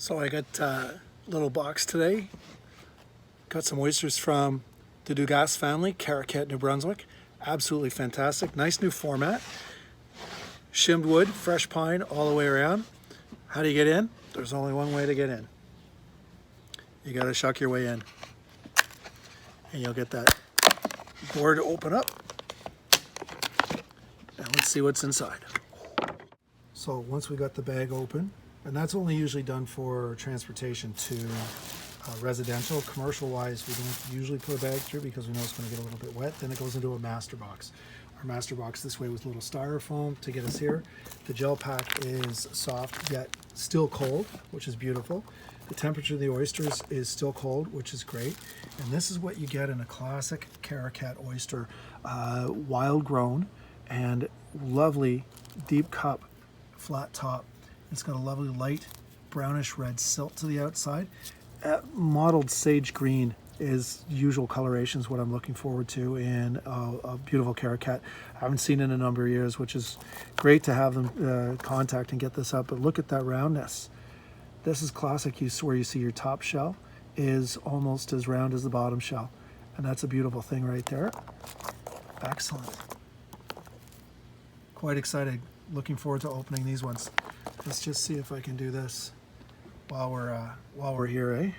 So I got a little box today. Got some oysters from the Dugas family, Caraquette, New Brunswick. Absolutely fantastic. Nice new format. Shimmed wood, fresh pine all the way around. How do you get in? There's only one way to get in. You gotta shuck your way in. And you'll get that board to open up. And let's see what's inside. So once we got the bag open, and that's only usually done for transportation to residential. Commercial wise, we don't usually put a bag through because we know it's going to get a little bit wet. Then it goes into a master box. Our master box this way with a little styrofoam to get us here. The gel pack is soft yet still cold, which is beautiful. The temperature of the oysters is still cold, which is great. And this is what you get in a classic Caraquette oyster, wild grown and lovely deep cup, flat top. It's got a lovely light brownish red silt to the outside. Mottled sage green is usual coloration is what I'm looking forward to in a beautiful Caraquette. I haven't seen it in a number of years, which is great to have them contact and get this up. But look at that roundness. This is classic use where you see your top shell is almost as round as the bottom shell. And that's a beautiful thing right there. Excellent. Quite excited. Looking forward to opening these ones. Let's just see if I can do this while we're here, eh?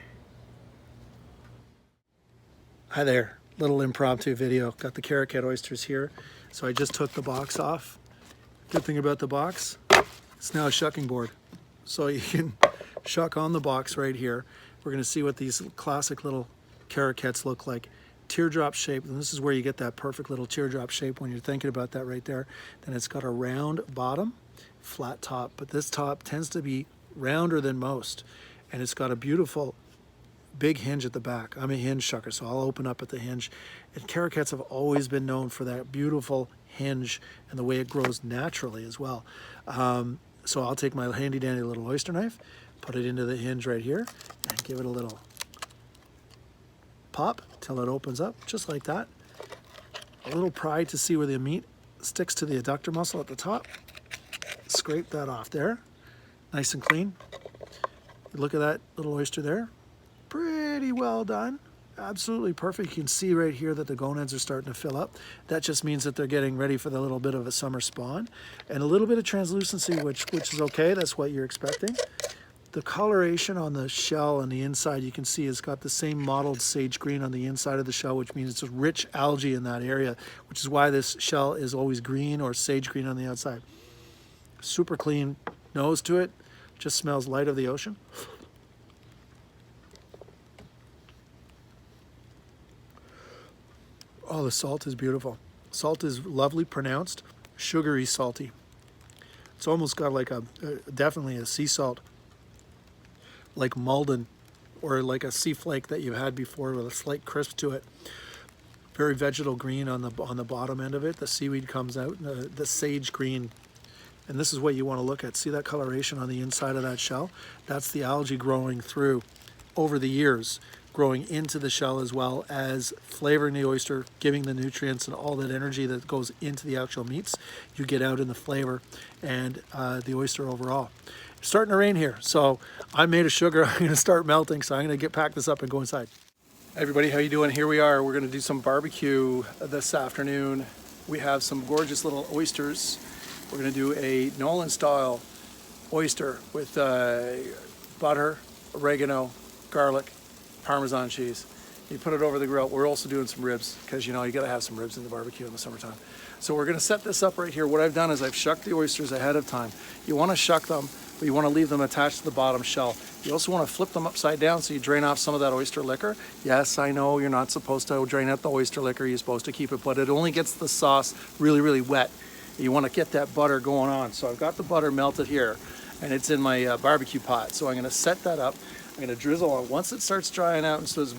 Hi there, little impromptu video. Got the Caraquette oysters here. So I just took the box off. Good thing about the box, it's now a shucking board. So you can shuck on the box right here. We're gonna see what these classic little Caraquettes look like. Teardrop shape, and this is where you get that perfect little teardrop shape when you're thinking about that right there. Then it's got a round bottom, flat top, but this top tends to be rounder than most, and it's got a beautiful big hinge at the back. I'm a hinge shucker, so I'll open up at the hinge. And Caraquettes have always been known for that beautiful hinge and the way it grows naturally as well. So I'll take my handy dandy little oyster knife, put it into the hinge right here, and give it a little pop till it opens up, just like that. A little pry to see where the meat sticks to the adductor muscle at the top. Scrape that off there, nice and clean. Look at that little oyster there. Pretty well done. Absolutely perfect. You can see right here that the gonads are starting to fill up. That just means that they're getting ready for the little bit of a summer spawn. And a little bit of translucency, which is okay. That's what you're expecting. The coloration on the shell on the inside, you can see it's got the same mottled sage green on the inside of the shell, which means it's a rich algae in that area, which is why this shell is always green or sage green on the outside. Super clean nose to it. Just smells light of the ocean. Oh, the salt is beautiful. Salt is lovely pronounced, sugary salty. It's almost got like definitely a sea salt, like Malden or like a sea flake that you've had before with a slight crisp to it. Very vegetal green on the bottom end of it. The seaweed comes out, the sage green. And this is what you want to look at. See that coloration on the inside of that shell? That's the algae growing through over the years, growing into the shell as well as flavoring the oyster, giving the nutrients and all that energy that goes into the actual meats. You get out in the flavor and the oyster overall. It's starting to rain here, so I made a sugar. I'm going to start melting, so I'm going to pack this up and go inside. Everybody, how you doing? Here we are. We're going to do some barbecue this afternoon. We have some gorgeous little oysters. We're going to do a Nolan style oyster with butter, oregano, garlic, Parmesan cheese. You put it over the grill. We're also doing some ribs because you got to have some ribs in the barbecue in the summertime. So we're going to set this up right here. What I've done is I've shucked the oysters ahead of time. You want to shuck them, but you want to leave them attached to the bottom shell. You also want to flip them upside down so you drain off some of that oyster liquor. Yes, I know you're not supposed to drain out the oyster liquor. You're supposed to keep it, but it only gets the sauce really, really wet. You want to get that butter going on. So I've got the butter melted here and it's in my barbecue pot. So I'm going to set that up. I'm going to drizzle on. Once it starts drying out and starts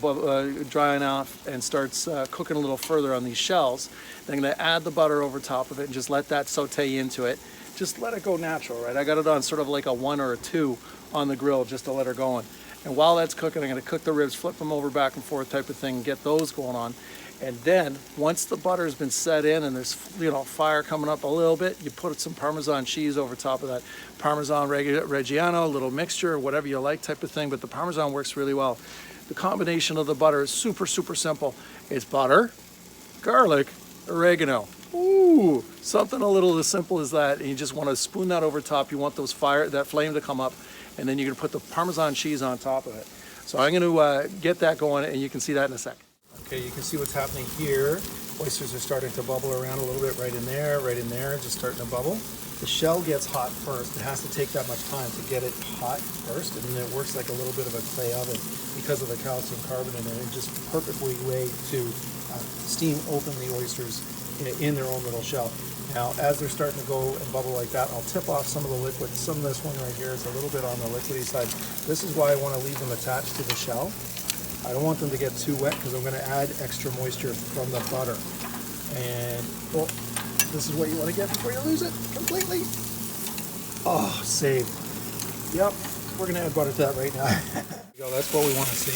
drying off and starts cooking a little further on these shells, then I'm going to add the butter over top of it and just let that saute into it. just let it go natural, right? I got it on sort of like a 1 or a 2 on the grill just to let her go in. And while that's cooking, I'm gonna cook the ribs, flip them over back and forth type of thing, get those going on. And then once the butter's been set in and there's, you know, fire coming up a little bit, you put some Parmesan cheese over top of that. Parmesan Reggiano, a little mixture, whatever you like type of thing, but the Parmesan works really well. The combination of the butter is super, super simple. It's butter, garlic, oregano. Ooh, something a little as simple as that. And you just want to spoon that over top. You want that flame to come up, and then you're gonna put the Parmesan cheese on top of it. So I'm gonna get that going, and you can see that in a sec. Okay, you can see what's happening here. Oysters are starting to bubble around a little bit right in there, just starting to bubble. The shell gets hot first. It has to take that much time to get it hot first, and then it works like a little bit of a clay oven because of the calcium carbonate in it. Just perfectly way to steam open the oysters in their own little shell. Now, as they're starting to go and bubble like that, I'll tip off some of the liquid. Some of this one right here is a little bit on the liquidy side. This is why I want to leave them attached to the shell. I don't want them to get too wet because I'm going to add extra moisture from the butter. And oh, this is what you want to get before you lose it completely. Oh, save. Yep, we're going to add butter to that right now. There you go, that's what we want to see.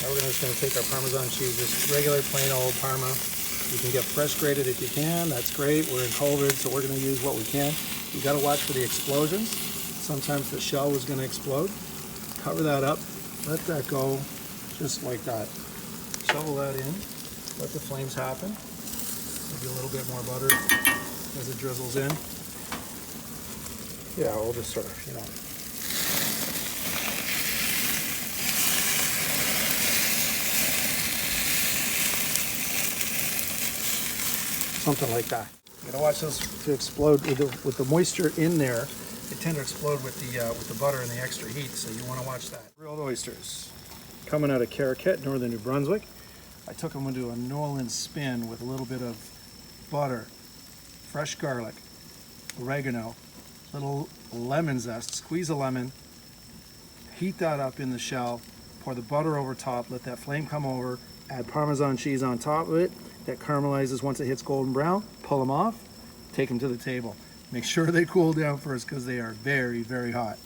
Now we're just going to take our Parmesan cheese, just regular plain old Parma. You can get fresh grated if you can, that's great. We're in COVID, so we're going to use what we can. You got to watch for the explosions. Sometimes the shell is going to explode. Cover that up, let that go. Just like that. Shovel that in, let the flames happen. Maybe a little bit more butter as it drizzles in. Yeah, we'll just sort of, you know. Something like that. You're gonna watch those to explode with the moisture in there. They tend to explode with the butter and the extra heat, so you want to watch that. Grilled oysters. Coming out of Caraquette, northern New Brunswick. I took them into a New Orleans spin with a little bit of butter, fresh garlic, oregano, little lemon zest, squeeze a lemon, heat that up in the shell, pour the butter over top, let that flame come over, add Parmesan cheese on top of it, that caramelizes once it hits golden brown, pull them off, take them to the table. Make sure they cool down first because they are very, very hot.